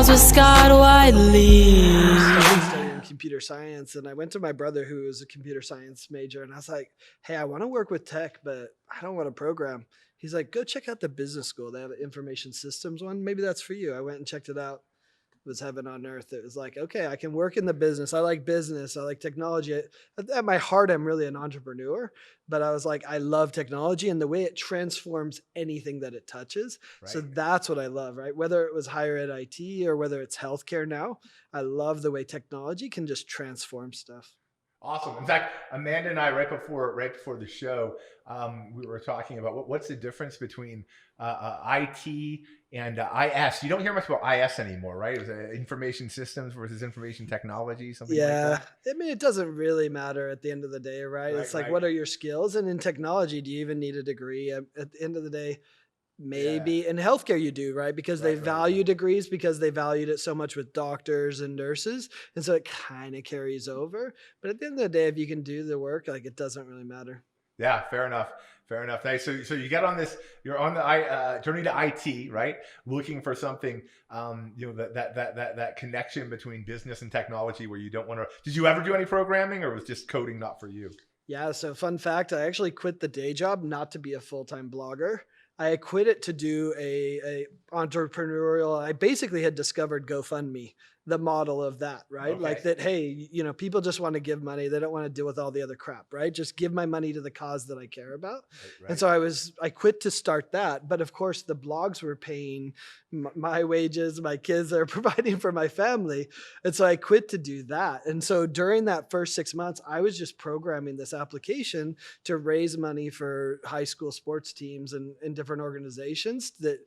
Trialz with Scott Wiley. I started studying computer science, and I went to my brother who was a computer science major, and I was like, hey, I want to work with tech, but I don't want to program. He's like, go check out the business school. They have an information systems one. Maybe that's for you. I went and checked it out. It was heaven on earth. It was like, okay, I can work in the business. I like business. I like technology. At my heart, I'm really an entrepreneur, but I was like, I love technology and the way it transforms anything that it touches. Right. So that's what I love, right? Whether it was higher ed IT or whether it's healthcare now, I love the way technology can just transform stuff. Awesome. In fact, Amanda and I, right before the show, we were talking about what's the difference between IT and IS. You don't hear much about IS anymore, right? It was information systems versus information technology, something like that. I mean, it doesn't really matter at the end of the day, right? It's like, what are your skills? And in technology, do you even need a degree? At the end of the day, maybe in healthcare you do, right? Because they value degrees because they valued it so much with doctors and nurses. And so it kind of carries over. But at the end of the day, if you can do the work, like it doesn't really matter. Yeah, fair enough. Fair enough. Nice. So you get on this, you're on the journey to IT, right? Looking for something, that connection between business and technology where you don't want to, did you ever do any programming or was just coding not for you? Yeah. So fun fact, I actually quit the day job not to be a full-time blogger. I quit it to do a entrepreneurial. I basically had discovered GoFundMe, the model of that, right? Okay. Like that, hey, people just want to give money. They don't want to deal with all the other crap, right? Just give my money to the cause that I care about. Right. And so I quit to start that. But of course the blogs were paying my wages, my kids are providing for my family. And so I quit to do that. And so during that first 6 months, I was just programming this application to raise money for high school sports teams and different organizations that,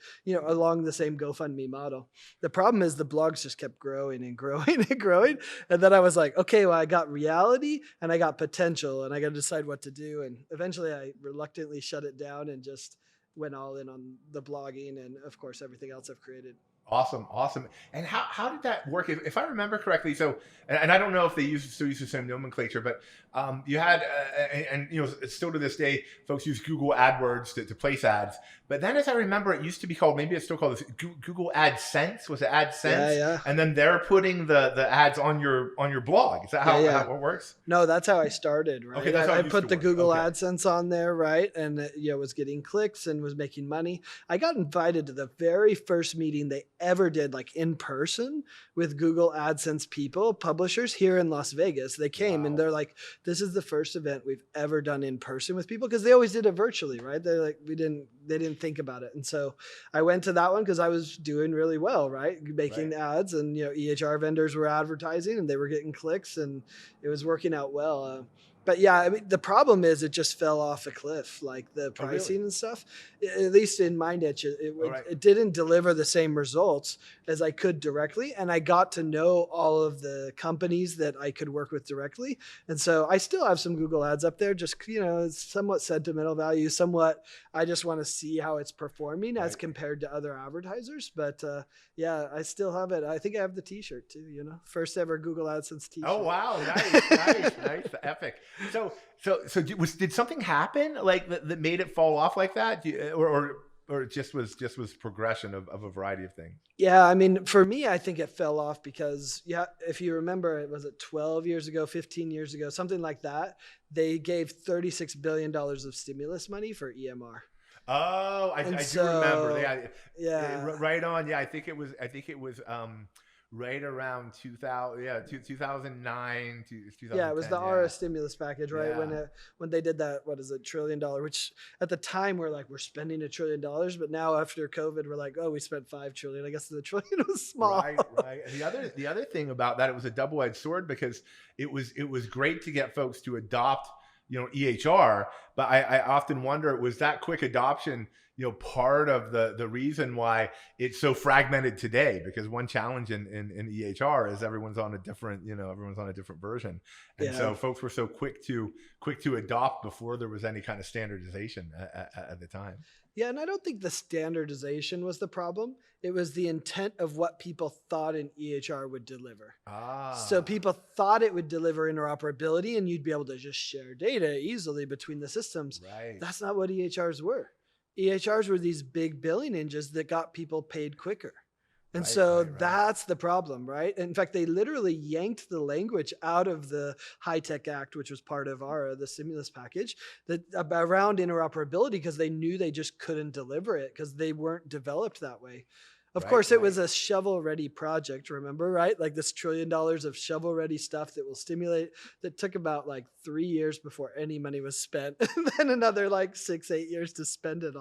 along the same GoFundMe model. The problem is the blogs just kept growing and growing and growing. And then I was like, okay, well, I got reality and I got potential and I got to decide what to do. And eventually I reluctantly shut it down and just went all in on the blogging and of course, everything else I've created. Awesome. And how did that work? If I remember correctly, so, and I don't know if they still use the same nomenclature, but you had, still to this day, folks use Google AdWords to place ads. But then as I remember, it used to be called, maybe it's still called Google AdSense. Was it AdSense? Yeah. And then they're putting the ads on your blog. Is that how it works? No, that's how I started, right? Okay, that's how I put the Google AdSense on there, right? And was getting clicks and was making money. I got invited to the very first meeting they ever did, like in person with Google AdSense people, publishers here in Las Vegas. They came and they're like, this is the first event we've ever done in person with people, because they always did it virtually, right? They're like, they didn't think about it. And so I went to that one because I was doing really well, right? Making ads and, EHR vendors were advertising and they were getting clicks and it was working out well. But yeah, I mean, the problem is it just fell off a cliff, like the pricing and stuff. At least in my niche, it didn't deliver the same results as I could directly. And I got to know all of the companies that I could work with directly. And so I still have some Google ads up there, just, it's somewhat sentimental value, somewhat I just want to see how it's performing as compared to other advertisers. But yeah, I still have it. I think I have the t-shirt too, first ever Google AdSense t-shirt. Oh, wow. Nice. Epic. So did something happen like that made it fall off like that, or it just was progression of a variety of things? Yeah, I mean, for me, I think it fell off because if you remember, was it 12 years ago, 15 years ago, something like that? They gave $36 billion of stimulus money for EMR. Oh, I do remember. Yeah, right on. Yeah, I think it was. Right around 2009 to 2010. Yeah, it was the RS stimulus package, right? Yeah. When they did that, what is it, $1 trillion? Which at the time we're like, we're spending $1 trillion, but now after COVID, we're like, oh, we spent $5 trillion. I guess the trillion was small. Right. The other thing about that, it was a double-edged sword because it was great to get folks to adopt, EHR, but I often wonder, was that quick adoption part of the reason why it's so fragmented today? Because one challenge in EHR is everyone's on a different version. And so folks were so quick to adopt before there was any kind of standardization at the time. Yeah. And I don't think the standardization was the problem. It was the intent of what people thought an EHR would deliver. So people thought it would deliver interoperability and you'd be able to just share data easily between the systems. Right. That's not what EHRs were. EHRs were these big billing engines that got people paid quicker. And Right, so right, right. that's the problem, right? In fact, they literally yanked the language out of the High Tech Act, which was part of the stimulus package, that around interoperability, because they knew they just couldn't deliver it because they weren't developed that way. Of Right, course, it was right. a shovel-ready project, remember, right? Like this $1 trillion of shovel-ready stuff that will stimulate, that took about like 3 years before any money was spent, and then another like 6, 8 years to spend it all.